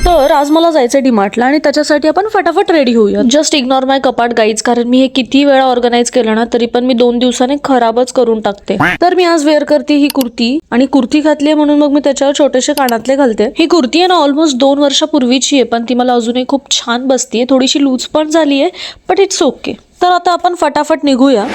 तर आज मला जायचं डीमार्टला आणि त्याच्यासाठी आपण फटाफट रेडी होऊया. जस्ट इग्नोर माय कपाट गाईज, कारण मी हे किती वेळा ऑर्गनाइज केलं ना तरी पण मी 2 दिवसाने खराबच करून टाकते. तर मी आज वेअर करते ही कुर्ती, आणि कुर्ती घातली म्हणून मग मी त्याच्यावर छोटेसे कानातले घालते. ही कुर्ती आहे ना ऑलमोस्ट 2 वर्षापूर्वीची आहे, पण ती मला अजूनही खूप छान बसतीये. थोडीशी लूज पण झाली आहे, बट इट्स ओके. तर आता आपण फटाफट निघूया.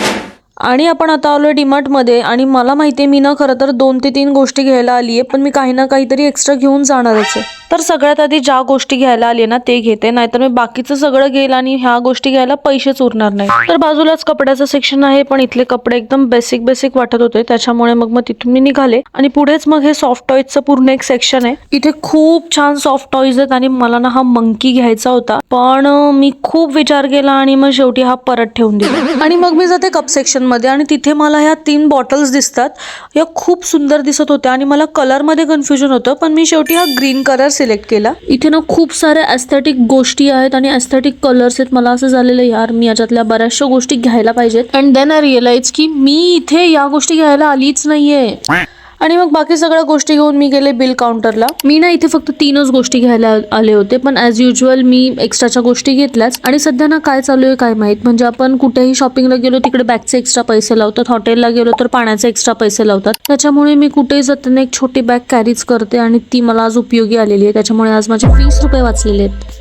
आणि आपण आता आलोय डीमार्ट मध्ये, आणि मला माहितीये मी ना खरं तर 2 ते 3 गोष्टी घ्यायला आलीये, पण मी काही ना काहीतरी एक्स्ट्रा घेऊन जाणारच आहे. तर सगळ्यात आधी ज्या गोष्टी घ्यायला आली ना ते घेते, नाहीतर मी बाकीचं सगळं घेईल आणि ह्या गोष्टी घ्यायला पैसेच उरणार नाही. तर बाजूलाच कपड्याचं सेक्शन आहे, पण इथले कपडे एकदम बेसिक वाटत होते, त्याच्यामुळे मग तिथून मी निघाले. आणि पुढेच मग हे सॉफ्ट टॉयजचं पूर्ण एक सेक्शन आहे. इथे खूप छान सॉफ्ट टॉयज आहेत, आणि मला ना हा मंकी घ्यायचा होता, पण मी खूप विचार केला आणि मग शेवटी हा परत ठेवून दिला. आणि मग मी जाते कप सेक्शन मध्ये, आणि तिथे मला ह्या 3 बॉटल्स दिसतात. या खूप सुंदर दिसत होत्या आणि मला कलर मध्ये कन्फ्युजन होतं, पण मी शेवटी हा ग्रीन कलर सिलेक्ट केला. इथे ना खूप साऱ्या एस्थेटिक गोष्टी आहेत आणि एस्थेटिक कलर्स आहेत. मला असं झालेलं यार मी याच्यातल्या बऱ्याचशा गोष्टी घ्यायला पाहिजेत. अँड देन आय रिअलाइज की मी इथे या गोष्टी घ्यायला आलीच नाहीये. आणि मग बाकी सगळ्या गोष्टी घेऊन मी गेले बिल काउंटरला. मी ना इथे फक्त 3च गोष्टी घ्यायला आले होते, पण ॲज युजल मी एक्स्ट्राच्या गोष्टी घेतल्याच. आणि सध्या ना काय चालू आहे काय माहित, म्हणजे आपण कुठेही शॉपिंगला गेलो तिकडे बॅगचे एक्स्ट्रा पैसे लावतात, हॉटेलला गेलो तर पाण्याचे एक्स्ट्रा पैसे लावतात. त्याच्यामुळे मी कुठेही जाताना एक छोटी बॅग कॅरीच करते, आणि ती मला आज उपयोगी आलेली आहे. त्याच्यामुळे आज माझे 20 रुपये वाचलेले आहेत.